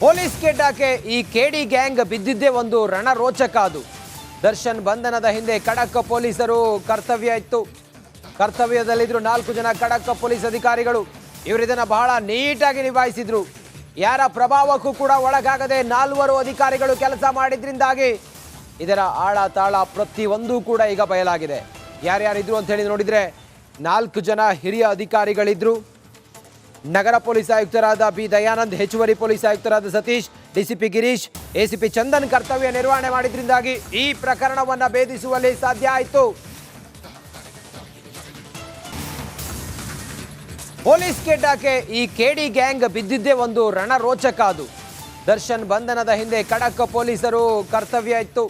Police ಕೆಡ್ಡಾಕೆ ಈ ಕೇಡಿ gang ಬಿದ್ದಿದ್ದೇ ಒಂದು ರಣರೋಚಕ. ಅದು ದರ್ಶನ್ ಬಂಧನದ ಹಿಂದೆ ಖಡಕ್ ಪೊಲೀಸರು ಕರ್ತವ್ಯ ಇತ್ತು. ಕರ್ತವ್ಯದಲ್ಲಿದ್ರು 4 ಜನ ಖಡಕ್ ಪೊಲೀಸ್ ಅಧಿಕಾರಿಗಳು. ಇವರಿದನ್ನ ಬಹಳ ನೀಟಾಗಿ ನಿಭಾಯಿಸಿದ್ರು. ಯಾರ ಪ್ರಭಾವಕ್ಕೂ ಕೂಡ ಒಳಗಾಗದೆ 4 ಅಧಿಕಾರಿಗಳು ಕೆಲಸ ಮಾಡಿದ್ರಿಂದಾಗಿ ಇದರ ಆಳ ತಾಳ ಪ್ರತಿಯೊಂದು ಕೂಡ ಈಗ ಬಯಲಾಗಿದೆ. ಯಾರ್ಯಾರಿದ್ರು ಅಂತ ಹೇಳಿ ನೋಡಿದ್ರೆ 4 ಜನ ಹಿರಿಯ ಅಧಿಕಾರಿಗಳಿದ್ರು. ನಗರ ಪೊಲೀಸ್ ಆಯುಕ್ತರಾದ ಬಿ ದಯಾನಂದ್, ಹೆಚ್ಚುವರಿ ಪೊಲೀಸ್ ಆಯುಕ್ತರಾದ ಸತೀಶ್, ಡಿಸಿಪಿ ಗಿರೀಶ್, ಎಸಿಪಿ ಚಂದನ್ ಕರ್ತವ್ಯ ನಿರ್ವಹಣೆ ಮಾಡಿದ್ರಿಂದಾಗಿ ಈ ಪ್ರಕರಣವನ್ನು ಭೇದಿಸುವಲ್ಲಿ ಸಾಧ್ಯ ಆಯಿತು. ಪೊಲೀಸ್ ಕೆಡ್ಡಾಕೆ ಈ ಕೇಡಿ ಗ್ಯಾಂಗ್ ಬಿದ್ದಿದ್ದೇ ಒಂದು ರಣರೋಚಕ. ಅದು ದರ್ಶನ್ ಬಂಧನದ ಹಿಂದೆ ಖಡಕ್ ಪೊಲೀಸರು ಕರ್ತವ್ಯ ಇತ್ತು.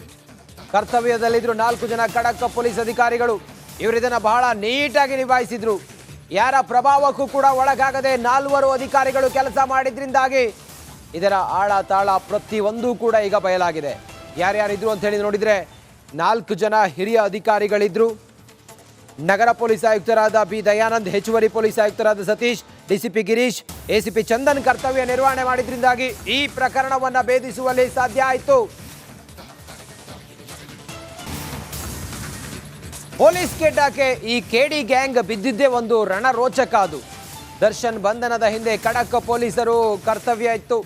ಕರ್ತವ್ಯದಲ್ಲಿದ್ರು 4 ಜನ ಖಡಕ್ ಪೊಲೀಸ್ ಅಧಿಕಾರಿಗಳು. ಇವರಿದನ್ನ ಬಹಳ ನೀಟಾಗಿ ನಿಭಾಯಿಸಿದ್ರು. ಯಾರ ಪ್ರಭಾವಕ್ಕೂ ಕೂಡ ಒಳಗಾಗದೆ 4 ಅಧಿಕಾರಿಗಳು ಕೆಲಸ ಮಾಡಿದ್ರಿಂದಾಗಿ ಇದರ ಆಳ ತಾಳ ಪ್ರತಿಯೊಂದು ಕೂಡ ಈಗ ಬಯಲಾಗಿದೆ. ಯಾರ್ಯಾರಿದ್ರು ಅಂತ ಹೇಳಿ ನೋಡಿದ್ರೆ 4 ಜನ ಹಿರಿಯ ಅಧಿಕಾರಿಗಳಿದ್ರು. ನಗರ ಪೊಲೀಸ್ ಆಯುಕ್ತರಾದ ಬಿ ದಯಾನಂದ್, ಹೆಚ್ಚುವರಿ ಪೊಲೀಸ್ ಆಯುಕ್ತರಾದ ಸತೀಶ್, ಡಿಸಿಪಿ ಗಿರೀಶ್, ಎಸಿಪಿ ಚಂದನ್ ಕರ್ತವ್ಯ ನಿರ್ವಹಣೆ ಮಾಡಿದ್ರಿಂದಾಗಿ ಈ ಪ್ರಕರಣವನ್ನು ಭೇದಿಸುವಲ್ಲಿ ಸಾಧ್ಯ ಆಯಿತು. ಪೊಲೀಸ್ ಕೆಡ್ಡಾಕೆ ಈ ಕೇಡಿ ಗ್ಯಾಂಗ್ ಬಿದ್ದಿದ್ದೇ ಒಂದು ರಣರೋಚಕ. ಅದು ದರ್ಶನ್ ಬಂಧನದ ಹಿಂದೆ ಖಡಕ್ ಪೊಲೀಸರು ಕರ್ತವ್ಯ ಇತ್ತು.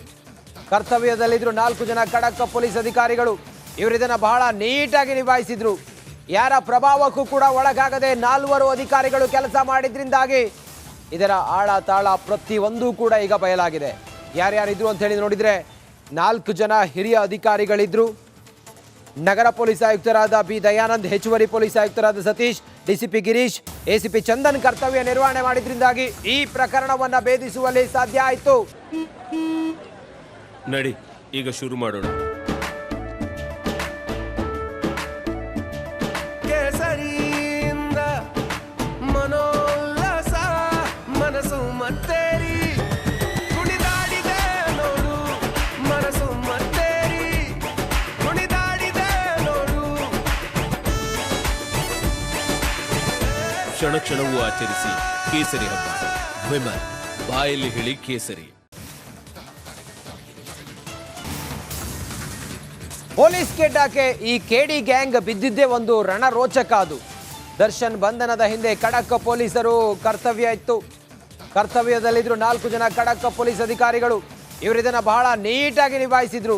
ಕರ್ತವ್ಯದಲ್ಲಿದ್ರು 4 ಜನ ಖಡಕ್ ಪೊಲೀಸ್ ಅಧಿಕಾರಿಗಳು. ಇವರಿದನ್ನ ಬಹಳ ನೀಟಾಗಿ ನಿಭಾಯಿಸಿದ್ರು. ಯಾರ ಪ್ರಭಾವಕ್ಕೂ ಕೂಡ ಒಳಗಾಗದೆ 4 ಅಧಿಕಾರಿಗಳು ಕೆಲಸ ಮಾಡಿದ್ರಿಂದಾಗಿ ಇದರ ಆಳ ತಾಳ ಪ್ರತಿಯೊಂದು ಕೂಡ ಈಗ ಬಯಲಾಗಿದೆ. ಯಾರ್ಯಾರಿದ್ರು ಅಂತ ಹೇಳಿ ನೋಡಿದ್ರೆ 4 ಜನ ಹಿರಿಯ ಅಧಿಕಾರಿಗಳಿದ್ರು. ನಗರ ಪೊಲೀಸ್ ಆಯುಕ್ತರಾದ ಬಿ ದಯಾನಂದ್, ಹೆಚ್ಚುವರಿ ಪೊಲೀಸ್ ಆಯುಕ್ತರಾದ ಸತೀಶ್, ಡಿಸಿಪಿ ಗಿರೀಶ್, ಎಸಿಪಿ ಚಂದನ್ ಕರ್ತವ್ಯ ನಿರ್ವಹಣೆ ಮಾಡಿದ್ರಿಂದಾಗಿ ಈ ಪ್ರಕರಣವನ್ನು ಭೇದಿಸುವಲ್ಲಿ ಸಾಧ್ಯ ಆಯಿತು. ನಡಿ, ಈಗ ಶುರು ಮಾಡೋಣ. ಕೇಸರಿಯಿಂದ ಮನೋಲ್ಲಾಸ ಮನಸ್ಸು ಮತ್ತೇರಿ ಕುಣಿದಾಡಿದೆ ನೋಡು, ಮನಸ್ಸು ಮತ್ತೇರಿ ಕುಣಿದಾಡಿದೆ ನೋಡು. ಕ್ಷಣ ಕ್ಷಣವೂ ಆಚರಿಸಿ ಕೇಸರಿ ಹಬ್ಬ. ವಿಮಲ್ ಬಾಯಲ್ಲಿ ಹೇಳಿ ಕೇಸರಿ. ಪೊಲೀಸ್ ಕೆಡ್ಡಾಕೆ ಈ ಕೇಡಿ ಗ್ಯಾಂಗ್ ಬಿದ್ದಿದ್ದೇ ಒಂದು ರಣರೋಚಕ. ಅದು ದರ್ಶನ್ ಬಂಧನದ ಹಿಂದೆ ಖಡಕ್ ಪೊಲೀಸರು ಕರ್ತವ್ಯ ಇತ್ತು. ಕರ್ತವ್ಯದಲ್ಲಿದ್ರು 4 ಜನ ಖಡಕ್ ಪೊಲೀಸ್ ಅಧಿಕಾರಿಗಳು. ಇವರಿದನ್ನ ಬಹಳ ನೀಟಾಗಿ ನಿಭಾಯಿಸಿದ್ರು.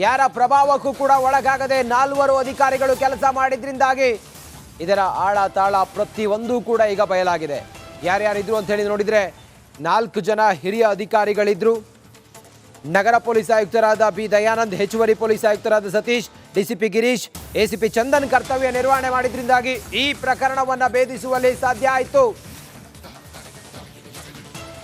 ಯಾರ ಪ್ರಭಾವಕ್ಕೂ ಕೂಡ ಒಳಗಾಗದೆ 4 ಅಧಿಕಾರಿಗಳು ಕೆಲಸ ಮಾಡಿದ್ರಿಂದಾಗಿ ಇದರ ಆಳ ತಾಳ ಪ್ರತಿಯೊಂದು ಕೂಡ ಈಗ ಬಯಲಾಗಿದೆ. ಯಾರ್ಯಾರಿದ್ರು ಅಂತ ಹೇಳಿ ನೋಡಿದ್ರೆ 4 ಜನ ಹಿರಿಯ ಅಧಿಕಾರಿಗಳಿದ್ರು. ನಗರ ಪೊಲೀಸ್ ಆಯುಕ್ತರಾದ ಬಿ ದಯಾನಂದ್, ಹೆಚ್ಚುವರಿ ಪೊಲೀಸ್ ಆಯುಕ್ತರಾದ ಸತೀಶ್, ಡಿಸಿಪಿ ಗಿರೀಶ್, ಎಸಿಪಿ ಚಂದನ್ ಕರ್ತವ್ಯ ನಿರ್ವಹಣೆ ಮಾಡಿದ್ರಿಂದಾಗಿ ಈ ಪ್ರಕರಣವನ್ನು ಭೇದಿಸುವಲ್ಲಿ ಸಾಧ್ಯ ಆಯಿತು.